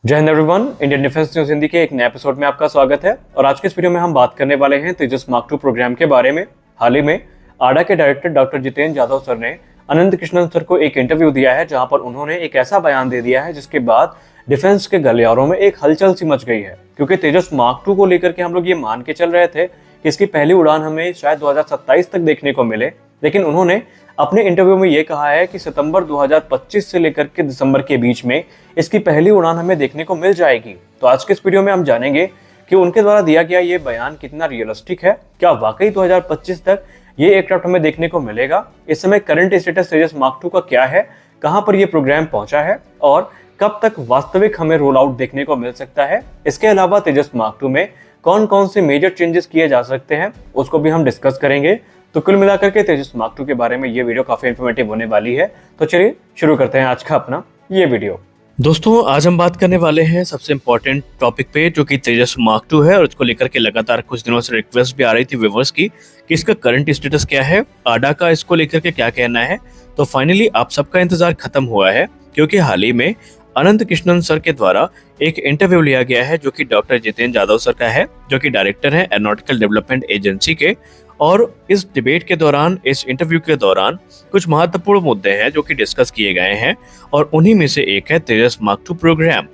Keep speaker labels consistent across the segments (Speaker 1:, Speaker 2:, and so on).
Speaker 1: जय Hind everyone, Indian defence news Hindi के एक नए एपिसोड में आपका स्वागत है। और आज के इस वीडियो में हम बात करने वाले हैं तेजस मार्क 2 प्रोग्राम के बारे में। हाल ही में आडा के director doctor Jitendra Yadav sir ने अनंत कृष्णन सर को एक इंटरव्यू दिया है, जहां पर उन्होंने एक ऐसा बयान दे दिया है जिसके बाद डिफेंस के गलियारों में एक हलचल सी मच गई है। क्योंकि तेजस मार्क 2 को लेकर के हम लोग ये मान के चल रहे थे कि इसकी पहली उड़ान हमें शायद 2027 तक देखने को मिले, लेकिन उन्होंने अपने इंटरव्यू में ये कहा है कि सितंबर 2025 से लेकर के दिसंबर के बीच में इसकी पहली उड़ान हमें देखने को मिल जाएगी। तो आज के इस वीडियो में हम जानेंगे कि उनके द्वारा दिया गया ये बयान कितना रियलिस्टिक है, क्या वाकई 2025 तक ये एयरक्राफ्ट हमें देखने को मिलेगा। इस समय करंट स्टेटस तेजस मार्क 2 का क्या है, कहां पर ये प्रोग्राम पहुंचा है और कब तक वास्तविक हमें रोल आउट देखने को मिल सकता है। इसके अलावा तेजस मार्क 2 में कौन कौन से मेजर चेंजेस किए जा सकते हैं उसको भी हम डिस्कस करेंगे। तो कुल मिलाकर के तेजस मार्क 2 के बारे में ये वीडियो काफी इन्फॉर्मेटिव होने वाली है। तो चलिए शुरू करते हैं आज का अपना ये वीडियो।
Speaker 2: दोस्तों, आज हम बात करने वाले हैं सबसे इम्पोर्टेंट टॉपिक पे, जो कि तेजस मार्क 2 है। और इसको लेकर के लगातार कुछ दिनों से रिक्वेस्ट भी आ रही थी व्यूअर्स की कि इसका करंट स्टेटस क्या है, आडा का इसको लेकर के क्या कहना है। तो फाइनली आप सबका इंतजार खत्म हुआ है, क्योंकि हाल ही में अनंत कृष्णन सर के द्वारा एक इंटरव्यू लिया गया है, जो कि डॉक्टर जितेंद्र यादव सर का है, जो कि डायरेक्टर है एरोनॉटिकल डेवलपमेंट एजेंसी के। और इस डिबेट के दौरान, इस इंटरव्यू के दौरान कुछ महत्वपूर्ण मुद्दे हैं जो कि डिस्कस किए गए हैं, और उन्हीं में से एक है तेजस मार्क 2 प्रोग्राम।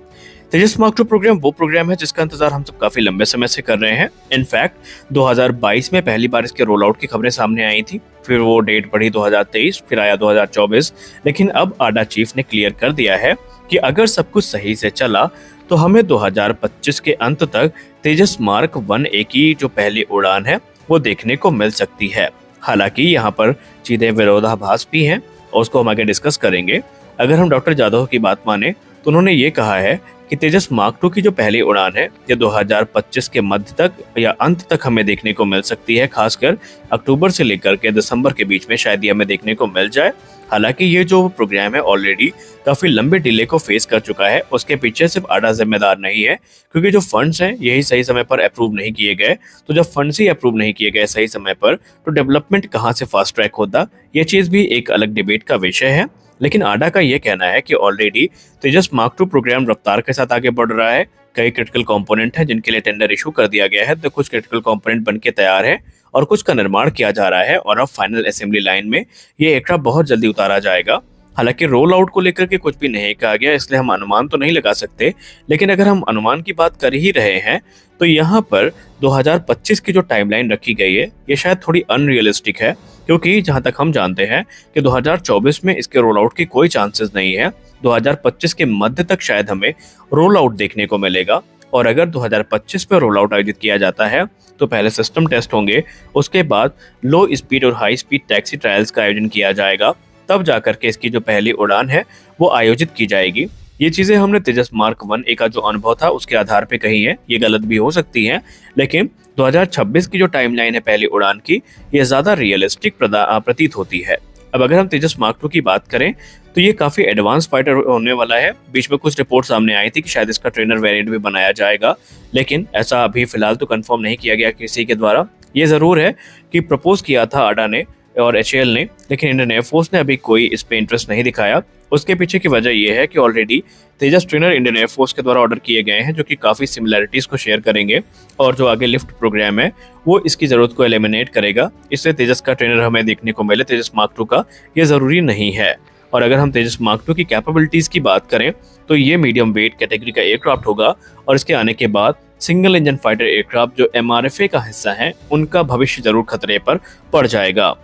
Speaker 2: तेजस मार्क 2 प्रोग्राम वो प्रोग्राम है जिसका इंतजार हम सब काफी लंबे समय से कर रहे हैं। इनफैक्ट 2022 में पहली बार इसके रोल आउट की खबरें सामने आई थी, फिर वो डेट बढ़ी 2023, फिर आया 2024। लेकिन अब आडा चीफ ने क्लियर कर दिया है कि अगर सब कुछ सही से चला तो हमें 2025 के अंत तक तेजस मार्क 1A की जो पहली उड़ान है वो देखने को मिल सकती है। हालांकि यहाँ पर सीधे विरोधाभास भी हैं और उसको हम आगे डिस्कस करेंगे। अगर हम डॉक्टर यादव की बात माने तो उन्होंने ये कहा है कि तेजस मार्क 2 की जो पहली उड़ान है ये 2025 के मध्य तक या अंत तक हमें देखने को मिल सकती है। खासकर अक्टूबर से लेकर के दिसंबर के बीच में शायद ये हमें देखने को मिल जाए। हालांकि ये जो प्रोग्राम है ऑलरेडी काफी लंबे डिले को फेस कर चुका है। उसके पीछे सिर्फ आडा जिम्मेदार नहीं है, क्योंकि जो फंड्स हैं यही सही समय पर अप्रूव नहीं किए गए। तो जब फंड्स ही अप्रूव नहीं किए गए सही समय पर, तो डेवलपमेंट कहाँ से फास्ट ट्रैक होता, ये चीज भी एक अलग डिबेट का विषय है। लेकिन आडा का ये कहना है कि ऑलरेडी तेजस मार्क 2 प्रोग्राम रफ्तार के साथ आगे बढ़ रहा है। कई क्रिटिकल कंपोनेंट हैं जिनके लिए टेंडर इशू कर दिया गया है, तो कुछ क्रिटिकल कंपोनेंट बनके तैयार है और कुछ का निर्माण किया जा रहा है, और अब फाइनल असेंबली लाइन में ये एयरक्राफ्ट बहुत जल्दी उतारा जाएगा। हालांकि रोल आउट को लेकर के कुछ भी नहीं कहा गया, इसलिए हम अनुमान तो नहीं लगा सकते। लेकिन अगर हम अनुमान की बात कर ही रहे हैं तो यहाँ पर 2025 की जो टाइमलाइन रखी गई है ये शायद थोड़ी अनरियलिस्टिक है, क्योंकि जहां तक हम जानते हैं कि 2024 में इसके रोल आउट की कोई चांसेस नहीं है। 2025 के मध्य तक शायद हमें रोल आउट देखने को मिलेगा। और अगर 2025 में रोल आउट आयोजित किया जाता है तो पहले सिस्टम टेस्ट होंगे, उसके बाद लो स्पीड और हाई स्पीड टैक्सी ट्रायल्स का आयोजन किया जाएगा, तब जाकर के इसकी जो पहली उड़ान है वो आयोजित की जाएगी। ये चीजें हमने तेजस मार्क 1A का जो अनुभव था उसके आधार पे कही है, ये गलत भी हो सकती है। लेकिन 2026 की जो टाइमलाइन है पहली उड़ान की, ये ज्यादा रियलिस्टिक प्रतीत होती है। अब अगर हम तेजस मार्क 2 की बात करें तो ये काफी एडवांस फाइटर होने वाला है। बीच में कुछ रिपोर्ट सामने आई थी कि शायद इसका ट्रेनर वेरिएंट भी बनाया जाएगा, लेकिन ऐसा अभी फिलहाल तो कंफर्म नहीं किया गया किसी के द्वारा। ये जरूर है कि प्रपोज किया था आडा ने और HAL ने, लेकिन इंडियन एयरफोर्स ने अभी कोई इस पे इंटरेस्ट नहीं दिखाया। उसके पीछे की वजह यह है कि ऑलरेडी तेजस ट्रेनर इंडियन एयरफोर्स के द्वारा ऑर्डर किए गए हैं, जो कि काफी सिमिलैरिटीज को शेयर करेंगे, और जो आगे लिफ्ट प्रोग्राम है वो इसकी जरूरत को एलिमिनेट करेगा। इससे तेजस का ट्रेनर हमें देखने को मिले तेजस मार्क 2 का, ये जरूरी नहीं है। और अगर हम तेजस मार्क 2 की कैपेबिलिटीज की बात करें तो ये मीडियम वेट कैटेगरी का एयरक्राफ्ट होगा, और इसके आने के बाद सिंगल इंजन फाइटर एयरक्राफ्ट जो MRFA का हिस्सा है उनका भविष्य जरूर खतरे पर पड़ जाएगा।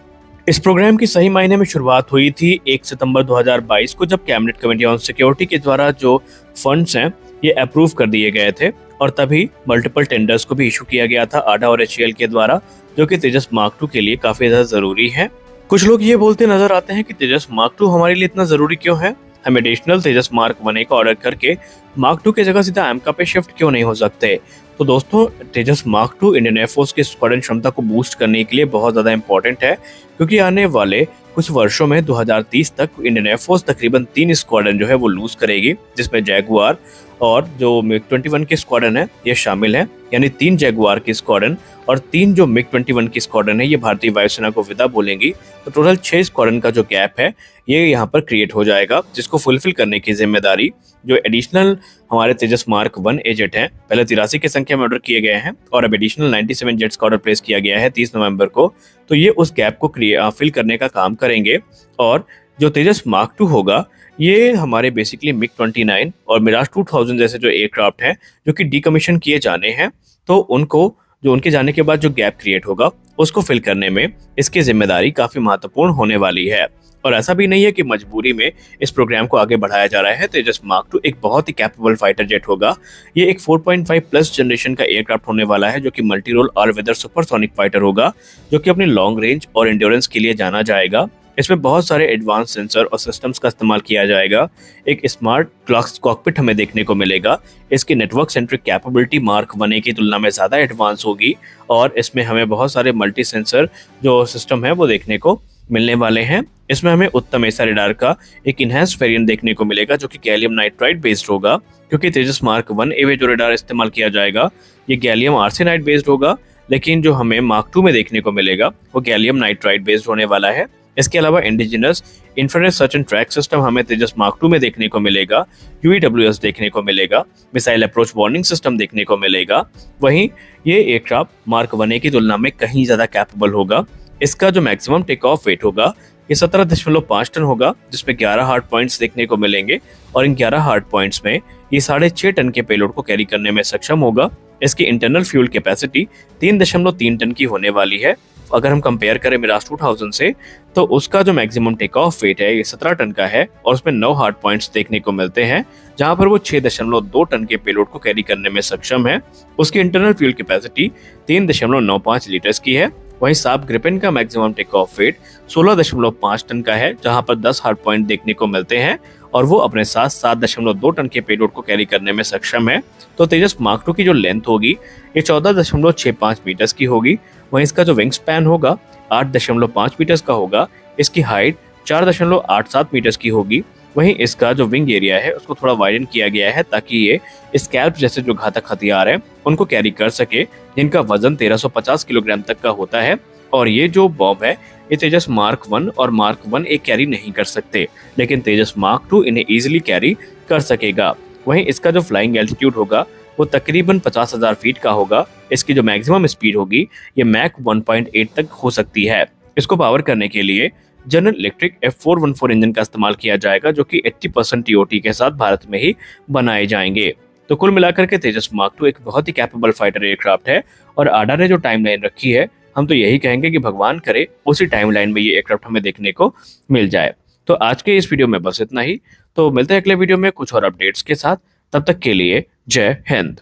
Speaker 2: इस प्रोग्राम की सही मायने में शुरुआत हुई थी 1 सितंबर 2022 को, जब कैबिनेट कमेटी ऑन सिक्योरिटी के द्वारा जो फंड्स हैं ये अप्रूव कर दिए गए थे, और तभी मल्टीपल टेंडर्स को भी इशू किया गया था आडा और HAL के द्वारा, जो कि तेजस मार्क 2 के लिए काफी ज्यादा जरूरी है। कुछ लोग ये बोलते नजर आते हैं कि तेजस मार्क 2 हमारे लिए इतना जरूरी क्यों है, हम एडिशनल तेजस मार्क 1A का ऑर्डर करके मार्क 2 की जगह सीधा AMCA पे शिफ्ट क्यों नहीं हो सकते। तो दोस्तों, तेजस मार्क 2 इंडियन एयरफोर्स की स्क्वाड्रन क्षमता को बूस्ट करने के लिए बहुत ज्यादा इंपॉर्टेंट है, क्योंकि आने वाले कुछ वर्षों में 2030 तक इंडियन एयरफोर्स तकरीबन 3 स्क्वाड्रन जो है वो लूज करेगी, जिसमें जैगुआर और जो MiG-21 के स्क्वाड्रन है ये शामिल है। यानी 3 जैगुआर की स्क्वाड्रन और 3 जो MiG-21 की स्क्वाड्रन है ये भारतीय वायुसेना को विदा बोलेंगी। तो टोटल 6 स्क्वाड्रन का जो गैप है ये यहाँ पर क्रिएट हो जाएगा, जिसको फुलफिल करने की जिम्मेदारी जो एडिशनल हमारे तेजस मार्क 1 जेट हैं पहले 83 की संख्या में ऑर्डर किए गए हैं और अब एडिशनल 97 जेट्स का ऑर्डर प्लेस किया गया है 30 नवंबर को। तो ये उस गैप को फिल करने का काम करेंगे। और जो तेजस मार्क 2 होगा ये हमारे बेसिकली मिग 29 और मिराज 2000 जैसे जो एयरक्राफ्ट हैं जो कि डीकमीशन किए जाने हैं, तो उनको जो उनके जाने के बाद जो गैप क्रिएट होगा उसको फिल करने में इसकी जिम्मेदारी काफी महत्वपूर्ण होने वाली है। और ऐसा भी नहीं है कि मजबूरी में इस प्रोग्राम को आगे बढ़ाया जा रहा है। तेजस मार्क 2 एक बहुत ही कैपेबल फाइटर जेट होगा। ये एक 4.5 प्लस जनरेशन का एयरक्राफ्ट होने वाला है जो कि multi role all weather supersonic fighter होगा, जो कि अपनी लॉन्ग रेंज और एंड्योरेंस के लिए जाना जाएगा। इसमें बहुत सारे एडवांस सेंसर और सिस्टम्स का इस्तेमाल किया जाएगा। एक स्मार्ट कॉकपिट हमें देखने को मिलेगा। इसकी नेटवर्क सेंट्रिक कैपेबिलिटी मार्क 1 की तुलना में ज़्यादा एडवांस होगी और इसमें हमें बहुत सारे मल्टी सेंसर जो सिस्टम है वो देखने को मिलने वाले हैं। इसमें हमें उत्तम एसा रेडार का एक इनहेंस्ड वेरिएंट देखने को मिलेगा जो कि गैलियम नाइट्राइड बेस्ड होगा, क्योंकि तेजस मार्क 1 में जो रेडार इस्तेमाल किया जाएगा ये गैलियम आर्सेनाइड बेस्ड होगा, लेकिन जो हमें मार्क 2 में देखने को मिलेगा वो गैलियम नाइट्राइड बेस्ड होने वाला है। इसके अलावा indigenous infrared search and track system हमें तेजस मार्क 2 में देखने को मिलेगा, UAWS देखने को मिलेगा, मिसाइल अप्रोच वार्निंग सिस्टम देखने को मिलेगा। वहीं ये एयरक्राफ्ट मार्क 1 की तुलना में कहीं ज़्यादा कैपेबल होगा। इसका जो मैक्सिमम टेक ऑफ वेट होगा ये 17.5 टन होगा, जिसमें 11 हार्ड पॉइंट्स देखने को मिलेंगे और इन 11 हार्ड पॉइंट्स में ये 6.5 टन के पेलोड को कैरी करने में सक्षम होगा। इसकी इंटरनल फ्यूल कैपेसिटी 3.3 टन की होने वाली है। अगर हम कंपेयर करें मिराज 2000 से तो उसका जो मैक्सिमम टेक ऑफ वेट है ये 17 टन का है और उसमें 9 हार्ड पॉइंट्स देखने को मिलते हैं, जहां पर वो 6.2 टन के पेलोड को कैरी करने में सक्षम है। उसकी इंटरनल फ्यूल कैपेसिटी 3.95 लीटर्स की है। वहीं साब ग्रिपेन का maximum take off weight 16.5 ton का है, जहां पर 10 हार्ड पॉइंट देखने को मिलते हैं और वो अपने साथ 7.2 टन के पेलोड को कैरी करने में सक्षम है। तो तेजस मार्क 2 की जो लेंथ होगी ये 14.65 मीटर्स की होगी। वहीं इसका जो विंग स्पैन होगा 8.5 मीटर्स का होगा। इसकी हाइट 4.87 मीटर्स की होगी। वहीं इसका जो विंग एरिया है उसको थोड़ा वाइडन किया गया है ताकि ये स्कैल्प जैसे जो घातक हथियार हैं उनको कैरी कर सके, जिनका वजन 1350 किलोग्राम तक का होता है। और ये जो बॉम्ब है ये तेजस मार्क 1 और मार्क 1 कैरी नहीं कर सकते, लेकिन तेजस मार्क 2 इन्हें इजीली कैरी कर सकेगा। वहीं इसका जो फ्लाइंग एल्टीट्यूड होगा वो तकरीबन 50,000 फीट का होगा। इसकी जो मैक्सिमम स्पीड होगी ये मैक 1.8 तक हो सकती है। इसको पावर करने के लिए जनरल इलेक्ट्रिक F414 इंजन का इस्तेमाल किया जाएगा, जो कि 80% TOT के साथ भारत में ही बनाए जाएंगे। तो कुल मिलाकर के तेजस मार्क 2 एक बहुत ही कैपेबल फाइटर एयरक्राफ्ट है और आडा ने जो टाइमलाइन रखी है हम तो यही कहेंगे कि भगवान करे उसी टाइमलाइन में ये एयरक्राफ्ट हमें देखने को मिल जाए। तो आज के इस वीडियो में बस इतना ही। तो मिलते हैं अगले वीडियो में कुछ और अपडेट्स के साथ। तब तक के लिए जय हिंद।